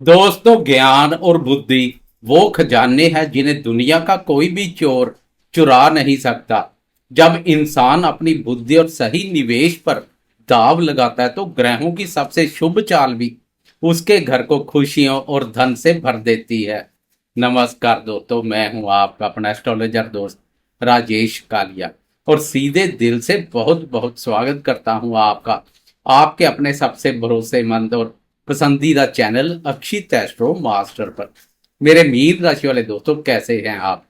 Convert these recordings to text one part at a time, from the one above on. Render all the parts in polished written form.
दोस्तों, ज्ञान और बुद्धि वो खजाने हैं जिन्हें दुनिया का कोई भी चोर चुरा नहीं सकता। जब इंसान अपनी बुद्धि और सही निवेश पर दाव लगाता है तो ग्रहों की सबसे शुभ चाल भी उसके घर को खुशियों और धन से भर देती है। नमस्कार दोस्तों, मैं हूं आपका अपना एस्ट्रोलॉजर दोस्त राजेश कालिया और सीधे दिल से बहुत बहुत स्वागत करता हूं आपका आपके अपने सबसे भरोसेमंद और पसंदीदा चैनल अक्षित एस्ट्रो मास्टर पर। मेरे मीन राशि वाले दोस्तों, कैसे हैं आप?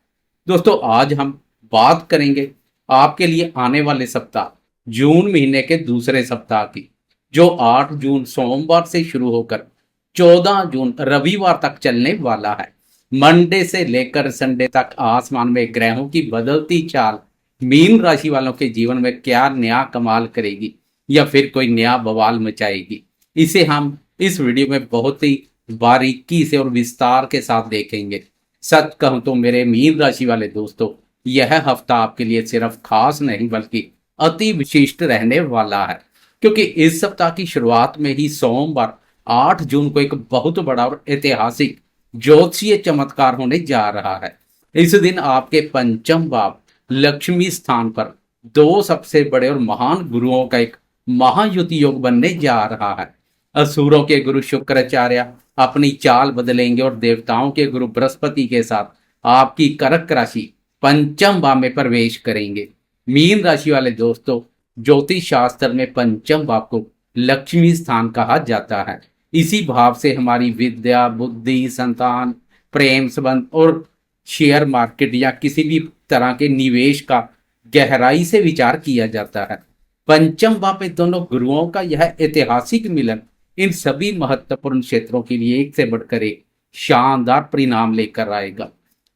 दोस्तों, आज हम बात करेंगे आपके लिए आने वाले सप्ताह जून महीने के दूसरे सप्ताह की, जो 8 जून सोमवार से शुरू होकर 14 जून रविवार तक चलने वाला है। मंडे से लेकर संडे तक आसमान में ग्रहों की बदलती चाल मीन राशि वालों के जीवन में क्या नया कमाल करेगी या फिर कोई नया बवाल मचाएगी, इसे हम इस वीडियो में बहुत ही बारीकी से और विस्तार के साथ देखेंगे। सच कहूं तो मेरे मीन राशि वाले दोस्तों, यह हफ्ता आपके लिए सिर्फ खास नहीं बल्कि अति विशिष्ट रहने वाला है, क्योंकि इस सप्ताह की शुरुआत में ही सोमवार 8 जून को एक बहुत बड़ा और ऐतिहासिक ज्योतिषीय चमत्कार होने जा रहा है। इस दिन आपके पंचम भाव लक्ष्मी स्थान पर दो सबसे बड़े और महान गुरुओं का एक महायुति योग बनने जा रहा है। असुरों के गुरु शुक्राचार्य अपनी चाल बदलेंगे और देवताओं के गुरु बृहस्पति के साथ आपकी कर्क राशि पंचम भाव में प्रवेश करेंगे। मीन राशि वाले दोस्तों, ज्योतिष शास्त्र में पंचम भाव को लक्ष्मी स्थान कहा जाता है। इसी भाव से हमारी विद्या, बुद्धि, संतान, प्रेम संबंध और शेयर मार्केट या किसी भी तरह के निवेश का गहराई से विचार किया जाता है। पंचम भाव में दोनों गुरुओं का यह ऐतिहासिक मिलन इन सभी महत्वपूर्ण क्षेत्रों के लिए एक से बढ़कर एक शानदार परिणाम लेकर आएगा।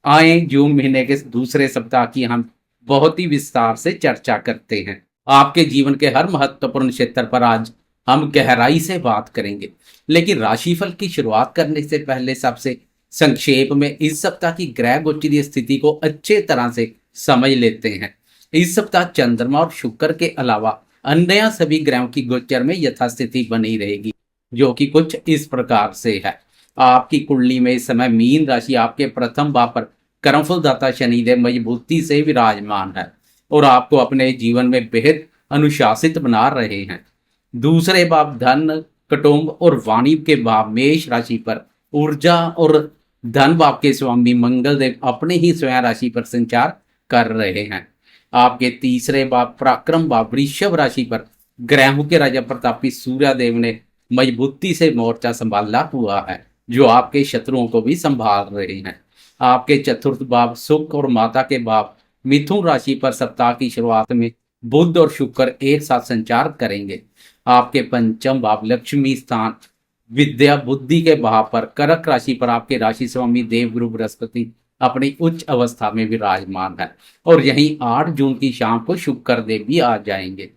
आए जून महीने के दूसरे सप्ताह की हम बहुत ही विस्तार से चर्चा करते हैं। आपके जीवन के हर महत्वपूर्ण क्षेत्र पर आज हम गहराई से बात करेंगे, लेकिन राशिफल की शुरुआत करने से पहले सबसे संक्षेप में इस सप्ताह की ग्रह गोचरीय स्थिति को अच्छे तरह से समझ लेते हैं। इस सप्ताह चंद्रमा और शुक्र के अलावा अन्य सभी ग्रहों की गोचर में यथास्थिति बनी रहेगी, जो कि कुछ इस प्रकार से है। आपकी कुंडली में इस समय मीन राशि आपके प्रथम भाव पर कर्मफलदाता शनिदेव मजबूती से विराजमान है और आपको अपने जीवन में बेहद अनुशासित बना रहे हैं। दूसरे भाव धन, कुटुंब और वाणिज्य के भाव मेष राशि पर ऊर्जा और धन भाव के स्वामी मंगल देव अपने ही स्वयं राशि पर संचार कर रहे हैं। आपके तीसरे भाव पराक्रम भाव वृषभ राशि पर ग्रहों के राजा प्रतापी सूर्य देव ने मजबूती से मोर्चा संभाला हुआ है, जो आपके शत्रुओं को भी संभाल रहे हैं। आपके चतुर्थ भाव सुख और माता के भाव मिथुन राशि पर सप्ताह की शुरुआत में बुध और शुक्र एक साथ संचार करेंगे। आपके पंचम भाव लक्ष्मी स्थान विद्या बुद्धि के भाव पर कर्क राशि पर आपके राशि स्वामी देवगुरु बृहस्पति अपनी उच्च अवस्था में विराजमान है और यहीं 8 जून की शाम को शुक्र देव भी आ जाएंगे।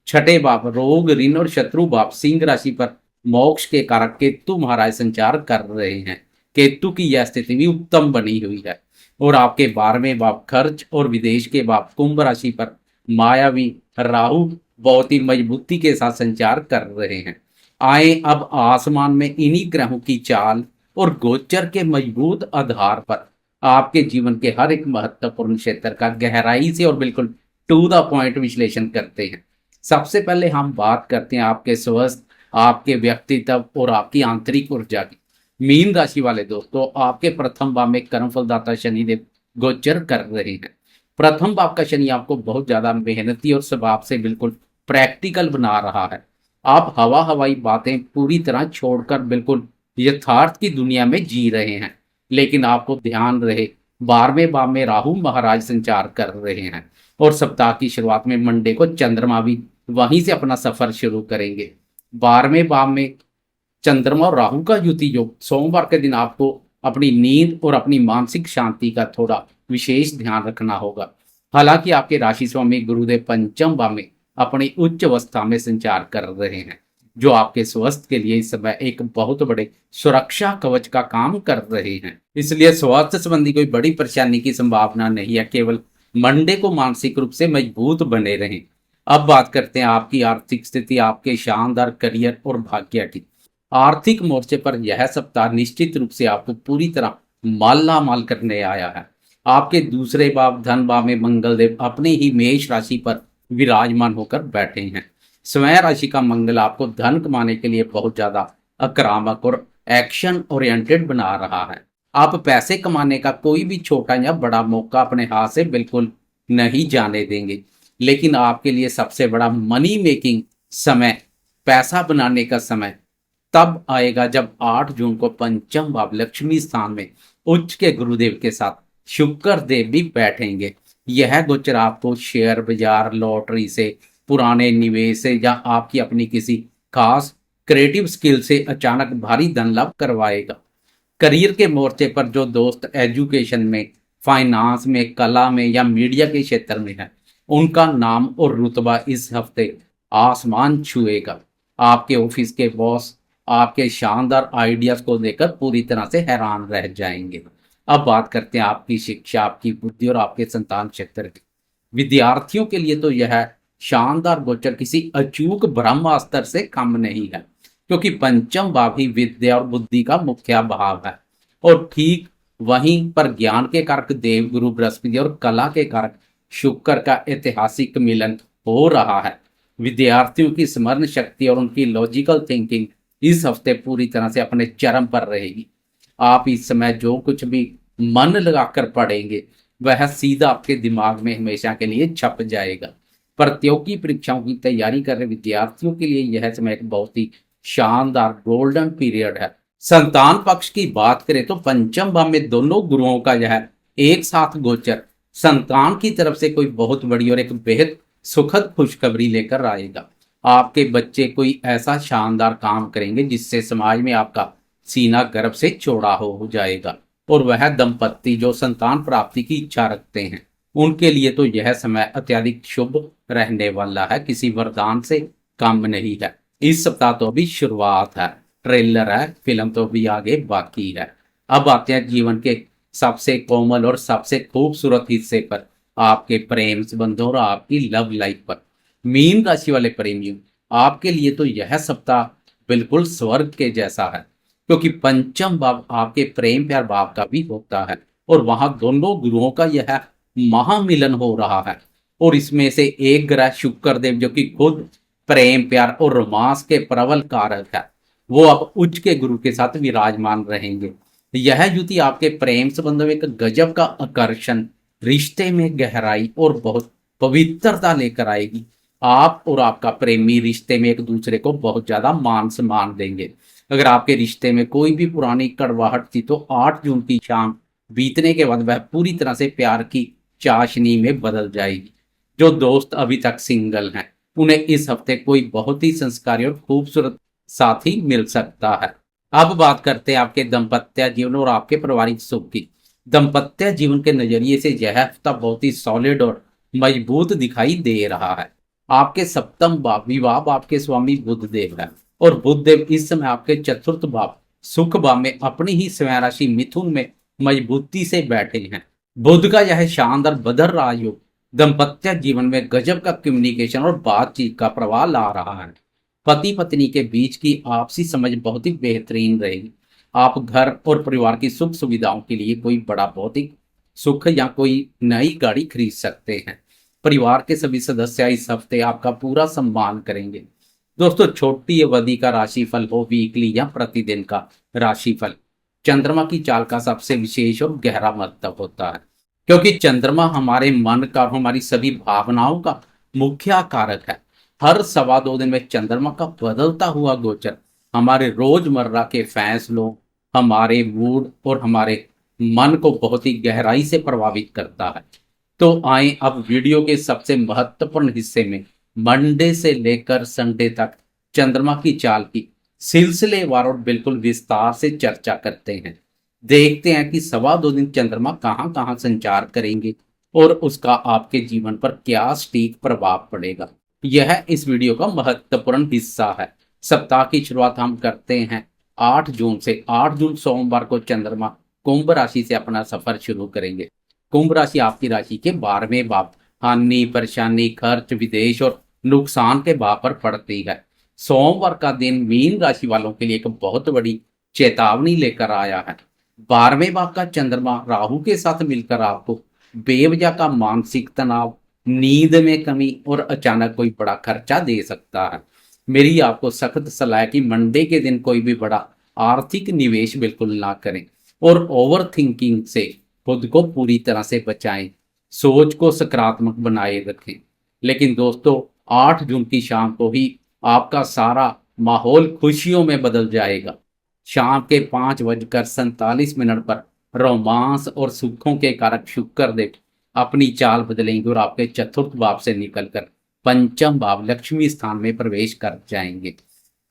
छठे भाव रोग, ऋण और शत्रु भाव सिंह राशि पर मोक्ष के कारक केतु महाराज संचार कर रहे हैं। केतु की यह स्थिति भी उत्तम बनी हुई है और आपके 12वें भाव खर्च और विदेश के भाव कुंभ राशि पर मायावी राहु बहुत ही मजबूती के साथ संचार कर रहे हैं। आए अब आसमान में इन्हीं ग्रहों की चाल और गोचर के मजबूत आधार पर आपके जीवन के हर एक महत्वपूर्ण क्षेत्र का गहराई से और बिल्कुल टू द पॉइंट विश्लेषण करते हैं। सबसे पहले हम बात करते हैं आपके स्वास्थ्य, आपके व्यक्तित्व और आपकी आंतरिक ऊर्जा की। मीन राशि वाले दोस्तों, आपके प्रथम भाव में कर्मफलदाता शनिदेव गोचर कर रहे हैं। प्रथम भाव का शनि आपको बहुत ज्यादा मेहनती और स्वभाव से बिल्कुल प्रैक्टिकल बना रहा है। आप हवा हवाई बातें पूरी तरह छोड़कर बिल्कुल यथार्थ की दुनिया में जी रहे हैं, लेकिन आपको ध्यान रहे 12वें भाव में राहु महाराज संचार कर रहे हैं और सप्ताह की शुरुआत में मंडे को चंद्रमा भी वहीं से अपना सफर शुरू करेंगे। 12वें भाव में चंद्रमा और राहु का युति योग सोमवार के दिन आपको अपनी नींद और अपनी मानसिक शांति का थोड़ा विशेष ध्यान रखना होगा। हालांकि आपके राशि स्वामी गुरुदेव पंचम भाव में अपनी उच्च अवस्था में संचार कर रहे हैं, जो आपके स्वास्थ्य के लिए इस समय एक बहुत बड़े सुरक्षा कवच का काम कर रहे हैं। इसलिए स्वास्थ्य संबंधी कोई बड़ी परेशानी की संभावना नहीं है, केवल मंडे को मानसिक रूप से मजबूत बने रहें। अब बात करते हैं आपकी आर्थिक स्थिति, आपके शानदार करियर और भाग्य की। आर्थिक मोर्चे पर यह सप्ताह निश्चित रूप से आपको पूरी तरह माला माल करने आया है। आपके दूसरे भाव धन भाव में मंगल देव अपने ही मेष राशि पर विराजमान होकर बैठे हैं। स्वयं राशि का मंगल आपको धन कमाने के लिए बहुत ज्यादा आक्रामक और एक्शन ओरिएंटेड बना रहा है। आप पैसे कमाने का कोई भी छोटा या बड़ा मौका अपने हाथ से बिल्कुल नहीं जाने देंगे, लेकिन आपके लिए सबसे बड़ा मनी मेकिंग समय, पैसा बनाने का समय तब आएगा जब 8 जून को पंचम भाव लक्ष्मी स्थान में उच्च के गुरुदेव के साथ शुक्र देव भी बैठेंगे। यह गोचर आपको शेयर बाजार, लॉटरी से, पुराने निवेश से या आपकी अपनी किसी खास क्रिएटिव स्किल से अचानक भारी धन लाभ करवाएगा। करियर के मोर्चे पर जो दोस्त एजुकेशन में, फाइनेंस में, कला में या मीडिया के क्षेत्र में है, उनका नाम और रुतबा इस हफ्ते आसमान छुएगा। आपके ऑफिस के बॉस आपके शानदार आइडियाज को देखकर पूरी तरह से हैरान रह जाएंगे। अब बात करते हैं आपकी शिक्षा, आपकी बुद्धि और आपके संतान क्षेत्र की। विद्यार्थियों के लिए तो यह शानदार गोचर किसी अचूक ब्रह्मास्त्र से कम नहीं है, क्योंकि पंचम भाव ही विद्या और बुद्धि का मुख्य भाव है। और ठीक वहीं पर ज्ञान के कारक देव गुरु बृहस्पति और कला के कारक शुक्र का ऐतिहासिक मिलन हो रहा है। विद्यार्थियों की स्मरण शक्ति और उनकी लॉजिकल थिंकिंग इस हफ्ते पूरी तरह से अपने चरम पर रहेगी। आप इस समय जो कुछ भी मन लगाकर पढ़ेंगे वह सीधा आपके दिमाग में हमेशा के लिए छप जाएगा। प्रतियोगी परीक्षाओं की तैयारी कर रहे विद्यार्थियों के लिए यह समय एक बहुत ही शानदार गोल्डन पीरियड है। संतान पक्ष की बात करें तो पंचम भाव में दोनों गुरुओं का यह एक साथ गोचर संतान की तरफ से कोई बहुत बड़ी और एक बेहद सुखद खुशखबरी लेकर आएगा। आपके बच्चे कोई ऐसा शानदार काम करेंगे जिससे समाज में आपका सीना गर्व से चौड़ा हो जाएगा। और वह दंपत्ति जो संतान प्राप्ति की इच्छा रखते हैं, उनके लिए तो यह समय अत्यधिक शुभ रहने वाला है, किसी वरदान से कम नहीं है। इस सप्ताह तो अभी शुरुआत है, ट्रेलर है, फिल्म तो अभी आगे बाकी है। अब आते हैं जीवन के सबसे कोमल और सबसे खूबसूरत हिस्से पर, आपके प्रेम संबंधों और आपकी लव लाइफ पर। मीन राशि वाले प्रेमियों, आपके लिए तो यह सप्ताह बिल्कुल स्वर्ग के जैसा है, क्योंकि पंचम भाव आपके प्रेम प्यार भाव का भी होता है और वहां दोनों गुरुओं का यह महामिलन हो रहा है। और इसमें से एक ग्रह शुक्र देव जो कि खुद प्रेम प्यार और रोमांस के प्रबल कारक है, वो अब उच्च के गुरु के साथ विराजमान रहेंगे। यह युति आपके प्रेम संबंध में एक गजब का आकर्षण, रिश्ते में गहराई और बहुत पवित्रता लेकर आएगी। आप और आपका प्रेमी रिश्ते में एक दूसरे को बहुत ज्यादा मान सम्मान देंगे। अगर आपके रिश्ते में कोई भी पुरानी कड़वाहट थी तो 8 जून की शाम बीतने के बाद वह पूरी तरह से प्यार की चाशनी में बदल जाएगी। जो दोस्त अभी तक सिंगल हैं, उन्हें इस हफ्ते कोई बहुत ही संस्कारी और खूबसूरत साथी मिल सकता है। अब बात करते हैं आपके दाम्पत्य जीवन और आपके पारिवारिक सुख की। दाम्पत्य जीवन के नजरिए से यह हफ्ता बहुत ही सॉलिड और मजबूत दिखाई दे रहा है। आपके सप्तम भाव विवाह भाव के स्वामी बुध देव है और बुध देव इस समय आपके चतुर्थ भाव सुख भाव में अपनी ही स्वयं राशि मिथुन में मजबूती से बैठे हैं। बुध का यह शानदार बदर राजयोग दाम्पत्य जीवन में गजब का कम्युनिकेशन और बातचीत का प्रवाह ला रहा है। पति पत्नी के बीच की आपसी समझ बहुत ही बेहतरीन रहेगी। आप घर और परिवार की सुख सुविधाओं के लिए कोई बड़ा भौतिक सुख या कोई नई गाड़ी खरीद सकते हैं। परिवार के सभी सदस्य इस हफ्ते आपका पूरा सम्मान करेंगे। दोस्तों, छोटी अवधि का राशिफल हो, वीकली या प्रतिदिन का राशिफल, चंद्रमा की चाल का सबसे विशेष और गहरा महत्व होता है, क्योंकि चंद्रमा हमारे मन का, हमारी सभी भावनाओं का मुख्य कारक है। हर 2.25 दिन में चंद्रमा का बदलता हुआ गोचर हमारे रोजमर्रा के फैसलों, हमारे मूड और हमारे मन को बहुत ही गहराई से प्रभावित करता है। तो आए अब वीडियो के सबसे महत्वपूर्ण हिस्से में मंडे से लेकर संडे तक चंद्रमा की चाल की सिलसिलेवार और बिल्कुल विस्तार से चर्चा करते हैं। देखते हैं कि 2.25 दिन चंद्रमा कहां कहां संचार करेंगे और उसका आपके जीवन पर क्या सटीक प्रभाव पड़ेगा। यह इस वीडियो का महत्वपूर्ण हिस्सा है। सप्ताह की शुरुआत हम करते हैं 8 जून से। 8 जून सोमवार को चंद्रमा कुंभ राशि से अपना सफर शुरू करेंगे। कुंभ राशि आपकी राशि के 12वें भाव, हानि, परेशानी, खर्च, विदेश और नुकसान के भाव पर पड़ती है। सोमवार का दिन मीन राशि वालों के लिए एक बहुत बड़ी चेतावनी लेकर आया है। 12वें भाव का चंद्रमा राहु के साथ मिलकर आपको बेवजह का मानसिक तनाव, नींद में कमी और अचानक कोई बड़ा खर्चा दे सकता है। मेरी आपको सख्त सलाह है कि मंडे के दिन कोई भी बड़ा आर्थिक निवेश बिल्कुल ना करें और ओवर थिंकिंग से खुद को पूरी तरह से बचाएं। सोच को सकारात्मक बनाए रखें। लेकिन दोस्तों, 8 जून की शाम को ही आपका सारा माहौल खुशियों में बदल जाएगा। शाम के 5:47 पर रोमांस और सुखों के कारक शुक्र देव अपनी चाल बदलेंगे और आपके चतुर्थ भाव से निकलकर पंचम भाव लक्ष्मी स्थान में प्रवेश कर जाएंगे।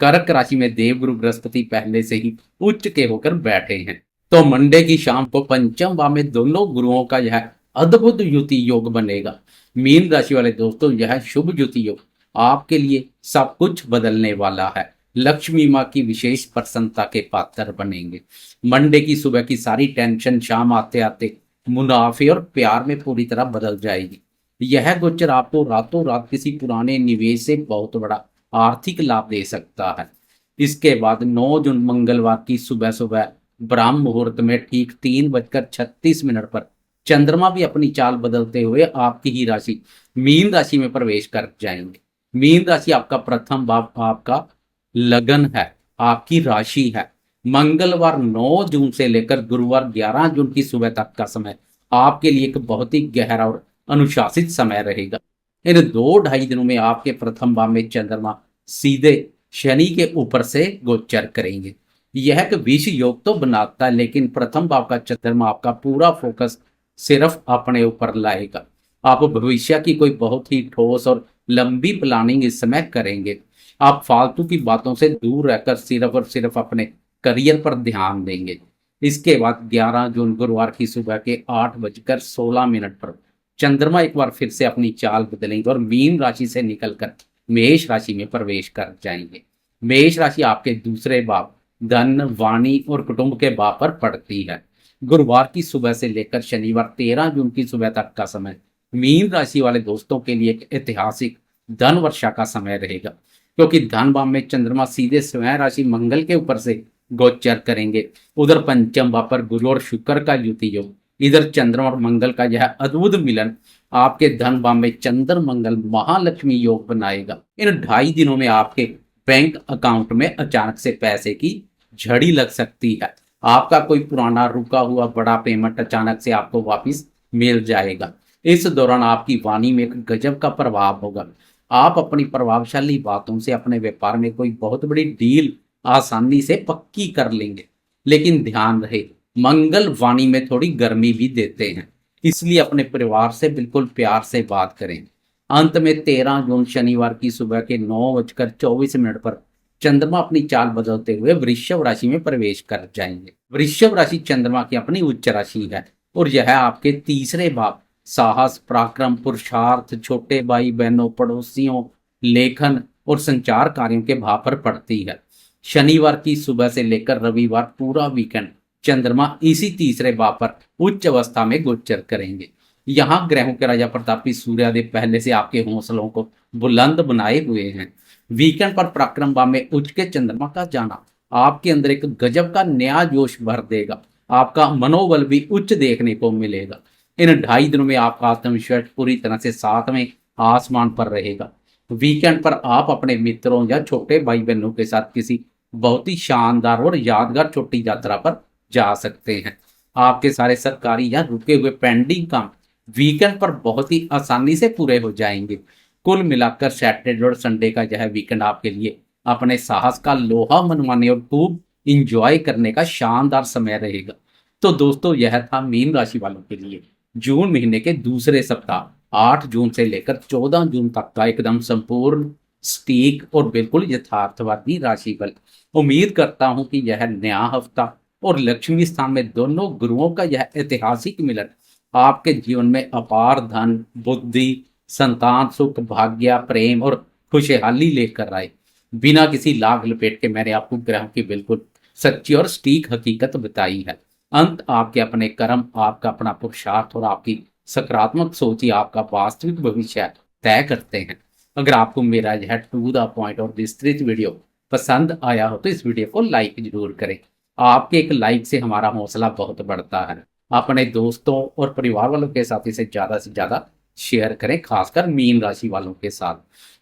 कर्क राशि में देवगुरु बृहस्पति पहले से ही उच्च के होकर बैठे हैं, तो मंडे की शाम को पंचम भाव में दोनों गुरुओं का यह अद्भुत युति योग बनेगा। मीन राशि वाले दोस्तों, यह शुभ युति योग आपके लिए सब कुछ बदलने वाला है। लक्ष्मी माँ की विशेष प्रसन्नता के पात्र बनेंगे। मंडे की सुबह की सारी टेंशन शाम आते आते मुनाफे और प्यार में पूरी तरह बदल जाएगी। यह गोचर आपको रातों रात किसी पुराने निवेश से बहुत बड़ा आर्थिक लाभ दे सकता है। इसके बाद 9 जून मंगलवार की सुबह सुबह ब्राह्म मुहूर्त में ठीक 3:36 पर चंद्रमा भी अपनी चाल बदलते हुए आपकी ही राशि मीन राशि में प्रवेश कर जाएंगे। मीन राशि आपका प्रथम भाव, आपका लगन है, आपकी राशि है। मंगलवार 9 जून से लेकर गुरुवार 11 जून की सुबह तक का समय आपके लिए एक बहुत ही गहरा और अनुशासित समय रहेगा। इन 2-2.5 दिनों में आपके प्रथम भाव में चंद्रमा सीधे शनि के ऊपर से गोचर करेंगे। यह एक विष योग तो बनाता है, लेकिन प्रथम भाव का चंद्रमा आपका पूरा फोकस सिर्फ अपने ऊपर लाएगा। आप भविष्य की कोई बहुत ही ठोस और लंबी प्लानिंग इस समय करेंगे। आप फालतू की बातों से दूर रहकर सिर्फ और सिर्फ अपने करियर पर ध्यान देंगे। इसके बाद 11 जून गुरुवार की सुबह के 8:16 पर चंद्रमा एक बार फिर से अपनी चाल बदलेंगे और मीन राशि से निकलकर मेष राशि में प्रवेश कर जाएंगे। मेष राशि आपके दूसरे भाव धन, वाणी और कुटुंब के भाव पर पड़ती है। गुरुवार की सुबह से लेकर शनिवार 13 जून की सुबह तक का समय मीन राशि वाले दोस्तों के लिए एक ऐतिहासिक धन वर्षा का समय रहेगा, क्योंकि धन भाव में चंद्रमा सीधे स्वयं राशि मंगल के ऊपर से गोचर करेंगे। उधर पंचम भाव पर गुरु और शुक्र का युति योग, इधर चंद्रमा और मंगल का यह अद्भुत मिलन आपके धन भाव में चंद्र मंगल महालक्ष्मी योग बनाएगा। इन 2.5 दिनों में आपके बैंक अकाउंट में अचानक से पैसे की झड़ी लग सकती है। आपका कोई पुराना रुका हुआ बड़ा पेमेंट अचानक से आपको वापस मिल जाएगा। इस दौरान आपकी वाणी में एक गजब का प्रभाव होगा। आप अपनी प्रभावशाली बातों से अपने व्यापार में कोई बहुत बड़ी डील आसानी से पक्की कर लेंगे। लेकिन ध्यान रहे, मंगल वाणी में थोड़ी गर्मी भी देते हैं, इसलिए अपने परिवार से बिल्कुल प्यार से बात करें। अंत में 13 जून शनिवार की सुबह के 9:24 पर चंद्रमा अपनी चाल बदलते हुए वृषभ राशि में प्रवेश कर जाएंगे। वृषभ राशि चंद्रमा की अपनी उच्च राशि है और यह आपके तीसरे भाव साहस, पराक्रम, पुरुषार्थ, छोटे भाई बहनों, पड़ोसियों, लेखन और संचार कार्यों के भाव पर पड़ती है। शनिवार की सुबह से लेकर रविवार पूरा वीकेंड चंद्रमा इसी तीसरे भाव पर उच्च अवस्था में गोचर करेंगे। यहाँ ग्रहों के राजा प्रतापी सूर्यदेव पहले से आपके हौसलों को बुलंद बनाए हुए हैं। वीकेंड पर पराक्रम भाव में उच्च के चंद्रमा का जाना आपके अंदर एक गजब का नया जोश भर देगा। आपका मनोबल भी उच्च देखने को मिलेगा। इन 2.5 दिनों में आपका आत्मविश्वास पूरी तरह से 7वें आसमान पर रहेगा। वीकेंड पर आप अपने मित्रों या छोटे भाई बहनों के साथ किसी बहुत ही शानदार और यादगार छोटी यात्रा पर जा सकते हैं। आपके सारे सरकारी या रुके हुए पेंडिंग काम वीकेंड पर बहुत ही आसानी से पूरे हो जाएंगे। कुल मिलाकर सैटरडे और संडे का यह वीकेंड आपके लिए अपने साहस का लोहा मनवाने और खूब इंजॉय करने का शानदार समय रहेगा। तो दोस्तों, यह था मीन राशि वालों के लिए जून महीने के दूसरे सप्ताह 8 जून से लेकर 14 जून तक का एकदम संपूर्ण, सटीक और बिल्कुल यथार्थवादी राशिफल। उम्मीद करता हूं कि यह नया हफ्ता और लक्ष्मी स्थान में दोनों गुरुओं का यह ऐतिहासिक मिलन आपके जीवन में अपार धन, बुद्धि, संतान सुख, भाग्य, प्रेम और खुशहाली लेकर आए। बिना किसी लाग लपेट के मैंने आपको ग्रहों की बिल्कुल सच्ची और सटीक हकीकत बताई है। अंत आपके अपने कर्म, आपका अपना पुरुषार्थ और आपकी सकारात्मक सोच ही आपका वास्तविक भविष्य तय करते हैं। अगर आपको मेरा यह टू द पॉइंट और विस्तृत वीडियो पसंद आया हो तो इस वीडियो को लाइक जरूर करें। आपके एक लाइक से हमारा हौसला बहुत बढ़ता है। अपने दोस्तों और परिवार वालों के साथ इसे ज़्यादा से ज़्यादा शेयर करें, खासकर मीन राशि वालों के साथ।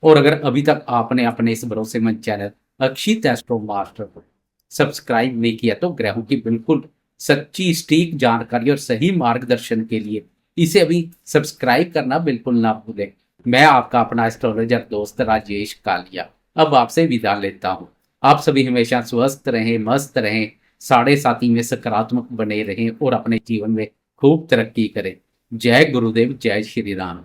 और अगर अभी तक आपने अपने इस भरोसेमंद चैनल अक्षित एस्ट्रो मास्टर को सब्सक्राइब नहीं किया तो ग्रहों की बिल्कुल सच्ची सटीक जानकारी और सही मार्गदर्शन के लिए इसे अभी सब्सक्राइब करना बिल्कुल ना भूलें। मैं आपका अपना एस्ट्रोलॉजर दोस्त राजेश कालिया अब आपसे विदा लेता हूँ। आप सभी हमेशा स्वस्थ रहें, मस्त रहें, साढ़े साथी में सकारात्मक बने रहें और अपने जीवन में खूब तरक्की करें। जय गुरुदेव, जय श्री राम।